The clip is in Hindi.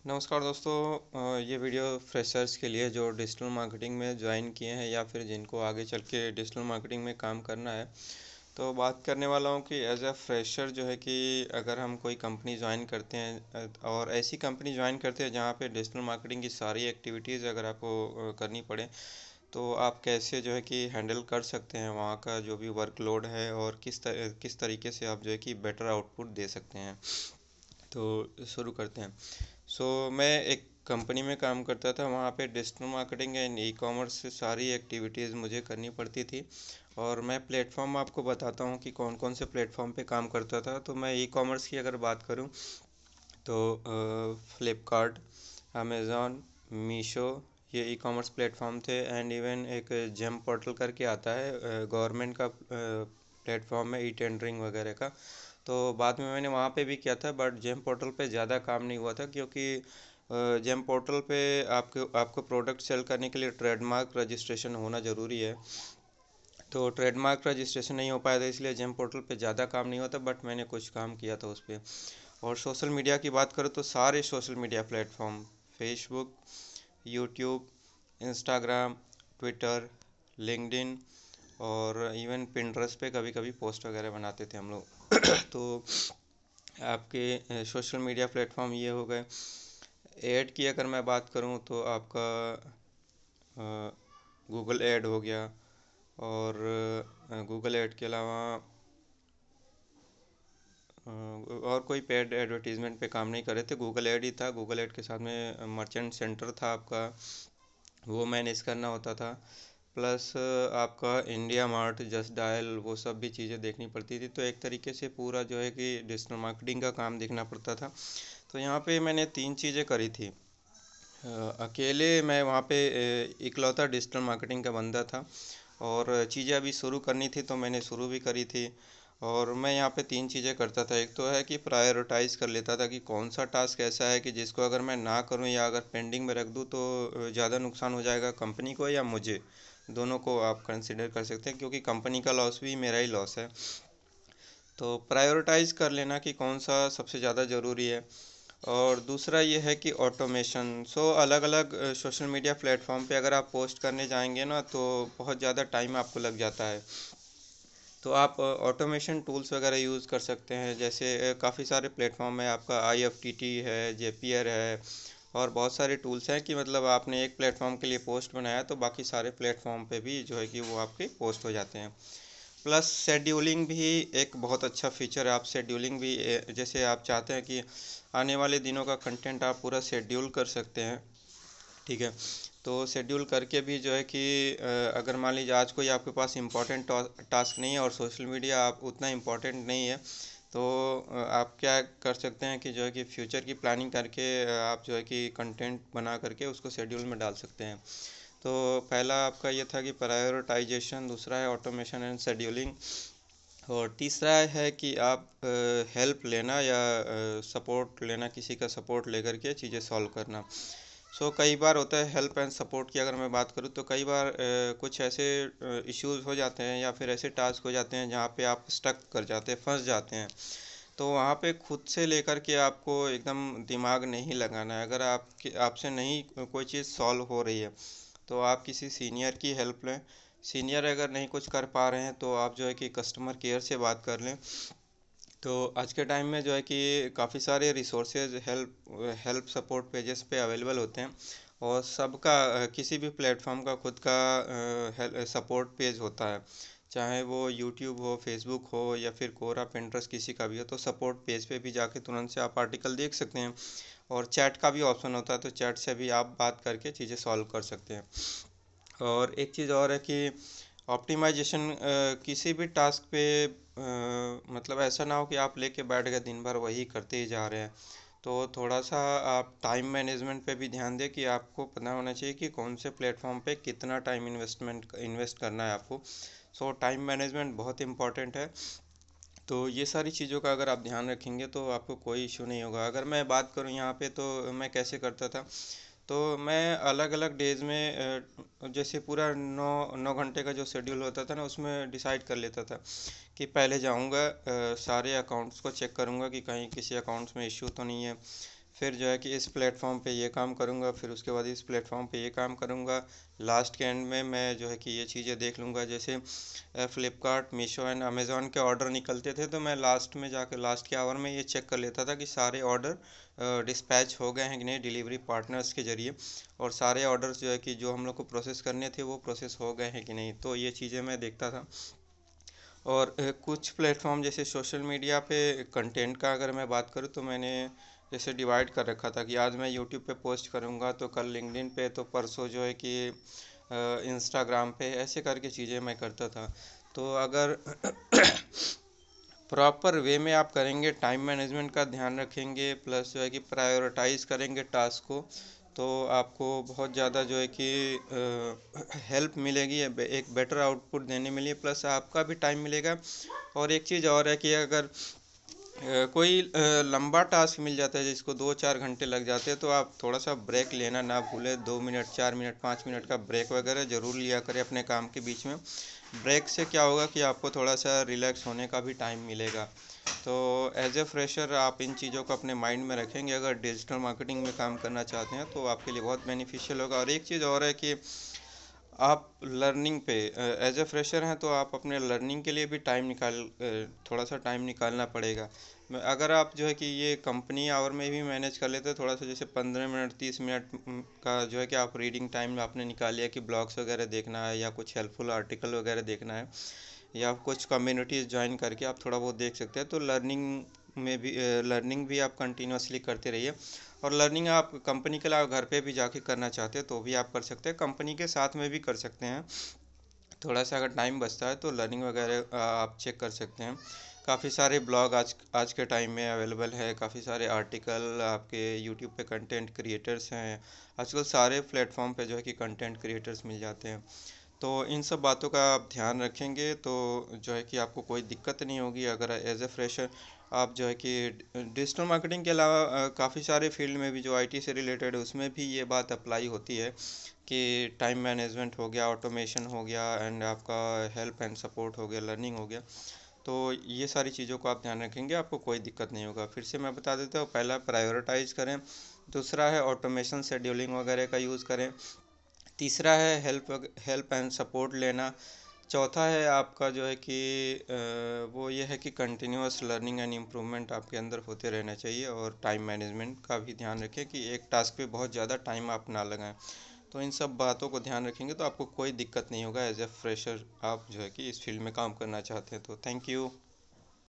नमस्कार दोस्तों। ये वीडियो फ्रेशर्स के लिए जो डिजिटल मार्केटिंग में ज्वाइन किए हैं या फिर जिनको आगे चल के डिजिटल मार्केटिंग में काम करना है। तो बात करने वाला हूँ कि एज अ फ्रेशर जो है कि अगर हम कोई कंपनी ज्वाइन करते हैं और ऐसी कंपनी ज्वाइन करते हैं जहाँ पे डिजिटल मार्केटिंग की सारी एक्टिविटीज़ अगर आपको करनी पड़े, तो आप कैसे जो है कि हैंडल कर सकते हैं वहाँ का जो भी वर्कलोड है, और किस तरीके से आप जो है कि बेटर आउटपुट दे सकते हैं। तो शुरू करते हैं। मैं एक कंपनी में काम करता था, वहाँ पे digital marketing and e commerce से सारी एक्टिविटीज़ मुझे करनी पड़ती थी। और मैं प्लेटफॉर्म आपको बताता हूँ कि कौन कौन से प्लेटफॉर्म पे काम करता था। तो मैं ई कॉमर्स की अगर बात करूँ तो फ्लिपकार्ट, अमेज़ॉन, मीशो, ये ई कॉमर्स प्लेटफॉर्म थे। एंड इवन एक जेम पोर्टल करके आता है गवर्नमेंट का प्लेटफॉर्म है ई टेंडरिंग वगैरह का। तो बाद में मैंने वहाँ पे भी किया था, बट जेम पोर्टल पे ज़्यादा काम नहीं हुआ था, क्योंकि जेम पोर्टल पे आपको आपको प्रोडक्ट सेल करने के लिए ट्रेडमार्क रजिस्ट्रेशन होना ज़रूरी है। तो ट्रेडमार्क रजिस्ट्रेशन नहीं हो पाया था, इसलिए जेम पोर्टल पे ज़्यादा काम नहीं होता, बट मैंने कुछ काम किया था उस पर। और सोशल मीडिया की बात करूँ तो सारे social media platform, Facebook, YouTube, Instagram, Twitter, LinkedIn और इवन पिंटरेस्ट पे कभी कभी पोस्ट वगैरह बनाते थे हम लोग। तो आपके सोशल मीडिया प्लेटफॉर्म ये हो गए। ऐड की अगर मैं बात करूँ तो आपका गूगल ऐड हो गया। और गूगल ऐड के अलावा और कोई पेड एडवर्टीज़मेंट पे काम नहीं कर रहे थे, गूगल ऐड ही था। गूगल ऐड के साथ में मर्चेंट सेंटर था आपका, वो मैनेज करना होता था। प्लस आपका इंडिया मार्ट, जस्ट डायल, वो सब भी चीज़ें देखनी पड़ती थी। तो एक तरीके से पूरा जो है कि डिजिटल मार्केटिंग का काम देखना पड़ता था। तो यहाँ पे मैंने 3 चीज़ें करी थी। अकेले मैं वहाँ पे इकलौता डिजिटल मार्केटिंग का बंदा था, और चीज़ें अभी शुरू करनी थी तो मैंने शुरू भी करी थी। और मैं यहाँ पे 3 चीज़ें करता था। एक तो है कि प्रायोरिटाइज़ कर लेता था कि कौन सा टास्क ऐसा है कि जिसको अगर मैं ना करूँ या अगर पेंडिंग में रख दूँ तो ज़्यादा नुकसान हो जाएगा कंपनी को या मुझे, दोनों को आप कंसिडर कर सकते हैं, क्योंकि कंपनी का लॉस भी मेरा ही लॉस है। तो प्रायोरिटाइज़ कर लेना कि कौन सा सबसे ज़्यादा ज़रूरी है। और दूसरा ये है कि ऑटोमेशन। अलग अलग सोशल मीडिया प्लेटफॉर्म पे अगर आप पोस्ट करने जाएंगे ना, तो बहुत ज़्यादा टाइम आपको लग जाता है। तो आप ऑटोमेशन टूल्स वगैरह यूज़ कर सकते हैं, जैसे काफ़ी सारे प्लेटफॉर्म है, आपका IFTT है, जेपीयर है, और बहुत सारे टूल्स हैं कि मतलब आपने एक प्लेटफॉर्म के लिए पोस्ट बनाया तो बाकी सारे प्लेटफॉर्म पे भी जो है कि वो आपके पोस्ट हो जाते हैं। प्लस शेड्यूलिंग भी एक बहुत अच्छा फीचर है। आप शेड्यूलिंग भी जैसे आप चाहते हैं कि आने वाले दिनों का कंटेंट आप पूरा शेड्यूल कर सकते हैं, ठीक है। तो शेड्यूल करके भी जो है कि अगर मान लीजिए आज कोई आपके पास इम्पोर्टेंट टास्क नहीं है और सोशल मीडिया आप उतना इम्पोर्टेंट नहीं है, तो आप क्या कर सकते हैं कि जो है कि फ्यूचर की प्लानिंग करके आप जो है कि कंटेंट बना करके उसको शेड्यूल में डाल सकते हैं। तो पहला आपका ये था कि प्रायोरिटाइजेशन, दूसरा है ऑटोमेशन एंड शेड्यूलिंग, और तीसरा है कि आप हेल्प लेना या सपोर्ट लेना, किसी का सपोर्ट लेकर के चीज़ें सॉल्व करना। कई बार होता है हेल्प एंड सपोर्ट की अगर मैं बात करूँ तो कई बार कुछ ऐसे इश्यूज हो जाते हैं या फिर ऐसे टास्क हो जाते हैं जहाँ पे आप स्टक कर जाते हैं, फंस जाते हैं। तो वहाँ पे खुद से लेकर के आपको एकदम दिमाग नहीं लगाना है। अगर आपसे नहीं कोई चीज़ सॉल्व हो रही है, तो आप किसी सीनियर की हेल्प लें। सीनियर अगर नहीं कुछ कर पा रहे हैं तो आप जो है कि कस्टमर केयर से बात कर लें। तो आज के टाइम में जो है कि काफ़ी सारे रिसोर्सेज हेल्प सपोर्ट पेजेस पे अवेलेबल होते हैं, और सबका किसी भी प्लेटफॉर्म का खुद का सपोर्ट पेज होता है, चाहे वो यूट्यूब हो, फेसबुक हो, या फिर कोरा, पिंटरेस्ट, किसी का भी हो। तो सपोर्ट पेज पे भी जाके तुरंत से आप आर्टिकल देख सकते हैं। और चैट का भी ऑप्शन होता है, तो चैट से भी आप बात करके चीज़ें सॉल्व कर सकते हैं। और एक चीज़ और है कि ऑप्टिमाइजेशन, किसी भी टास्क पे मतलब ऐसा ना हो कि आप लेके बैठ गए दिन भर वही करते ही जा रहे हैं। तो थोड़ा सा आप टाइम मैनेजमेंट पे भी ध्यान दें कि आपको पता होना चाहिए कि कौन से प्लेटफॉर्म पे कितना टाइम इन्वेस्ट करना है आपको। टाइम मैनेजमेंट बहुत इंपॉर्टेंट है। तो ये सारी चीज़ों का अगर आप ध्यान रखेंगे तो आपको कोई इशू नहीं होगा। अगर मैं बात करूँ यहाँ पे तो मैं कैसे करता था, तो मैं अलग अलग डेज़ में जैसे पूरा 9 9 घंटे का जो शेड्यूल होता था ना, उसमें डिसाइड कर लेता था कि पहले जाऊंगा सारे अकाउंट्स को चेक करूंगा कि कहीं किसी अकाउंट्स में इश्यू तो नहीं है। फिर जो है कि इस प्लेटफॉर्म पे ये काम करूँगा, फिर उसके बाद इस प्लेटफॉर्म पे ये काम करूँगा। लास्ट के एंड में मैं जो है कि ये चीज़ें देख लूँगा। जैसे फ़्लिपकार्ट, मीशो एंड अमेज़ॉन के ऑर्डर निकलते थे, तो मैं लास्ट में जाकर लास्ट के आवर में ये चेक कर लेता था कि सारे ऑर्डर डिस्पैच हो गए हैं कि नहीं डिलीवरी पार्टनर्स के ज़रिए, और सारे ऑर्डर्स जो है कि जो हम लोग को प्रोसेस करने थे वो प्रोसेस हो गए हैं कि नहीं। तो ये चीज़ें मैं देखता था। और कुछ प्लेटफॉर्म जैसे सोशल मीडिया पे कंटेंट का अगर मैं बात करूँ, तो मैंने जैसे डिवाइड कर रखा था कि आज मैं यूट्यूब पे पोस्ट करूँगा, तो कल लिंक्डइन पे, तो परसों जो है कि इंस्टाग्राम पे, ऐसे करके चीज़ें मैं करता था। तो अगर प्रॉपर वे में आप करेंगे, टाइम मैनेजमेंट का ध्यान रखेंगे, प्लस जो है कि प्रायोरिटाइज करेंगे टास्क को, तो आपको बहुत ज़्यादा जो है कि हेल्प मिलेगी, एक बेटर आउटपुट देने में लिए, प्लस आपका भी टाइम मिलेगा। और एक चीज़ और है कि अगर कोई लंबा टास्क मिल जाता है जिसको 2-4 घंटे लग जाते हैं, तो आप थोड़ा सा ब्रेक लेना ना भूलें। 2 मिनट, 4 मिनट, 5 मिनट का ब्रेक वगैरह ज़रूर लिया करें अपने काम के बीच में। ब्रेक से क्या होगा कि आपको थोड़ा सा रिलैक्स होने का भी टाइम मिलेगा। तो एज ए फ्रेशर आप इन चीज़ों को अपने माइंड में रखेंगे। अगर डिजिटल मार्केटिंग में काम करना चाहते हैं तो आपके लिए बहुत बेनिफिशियल होगा। और एक चीज़ और है कि आप लर्निंग पे एज ए फ्रेशर हैं, तो आप अपने लर्निंग के लिए भी थोड़ा सा टाइम निकालना पड़ेगा। अगर आप जो है कि ये कंपनी आवर में भी मैनेज कर लेते हैं थोड़ा सा, जैसे 15 मिनट, 30 मिनट का जो है कि आप रीडिंग टाइम आपने निकाल लिया कि ब्लॉग्स वगैरह देखना है, या कुछ हेल्पफुल आर्टिकल वगैरह देखना है, या कुछ कम्युनिटीज़ ज्वाइन करके आप थोड़ा बहुत देख सकते हैं। तो लर्निंग भी आप कंटिन्यूअसली करते रहिए। और लर्निंग आप कंपनी के अलावा घर पे भी जाके करना चाहते हैं तो भी आप कर सकते हैं, कंपनी के साथ में भी कर सकते हैं। थोड़ा सा अगर टाइम बचता है तो लर्निंग वगैरह आप चेक कर सकते हैं। काफ़ी सारे ब्लॉग आज आज के टाइम में अवेलेबल है, काफ़ी सारे आर्टिकल आपके यूट्यूब पे कंटेंट क्रिएटर्स हैं। आजकल सारे प्लेटफॉर्म पे जो है कि कंटेंट क्रिएटर्स मिल जाते हैं। तो इन सब बातों का आप ध्यान रखेंगे तो जो है कि आपको कोई दिक्कत नहीं होगी। अगर एज ए फ्रेशर आप जो है कि डिजिटल मार्केटिंग के अलावा काफ़ी सारे फील्ड में भी जो आईटी से रिलेटेड है उसमें भी ये बात अप्लाई होती है कि टाइम मैनेजमेंट हो गया, ऑटोमेशन हो गया, एंड आपका हेल्प एंड सपोर्ट हो गया, लर्निंग हो गया। तो ये सारी चीज़ों को आप ध्यान रखेंगे, आपको कोई दिक्कत नहीं होगा। फिर से मैं बता देता हूँ, पहला प्रायोरिटाइज करें, दूसरा है ऑटोमेशन शेड्यूलिंग वगैरह का यूज़ करें, तीसरा है हेल्प एंड सपोर्ट लेना, चौथा है आपका जो है कि वो ये है कि कंटिन्यूअस लर्निंग एंड इम्प्रूवमेंट आपके अंदर होते रहना चाहिए। और टाइम मैनेजमेंट का भी ध्यान रखें कि एक टास्क पे बहुत ज़्यादा टाइम आप ना लगाएं। तो इन सब बातों को ध्यान रखेंगे तो आपको कोई दिक्कत नहीं होगा एज ए फ्रेशर आप जो है कि इस फील्ड में काम करना चाहते हैं तो। Thank you.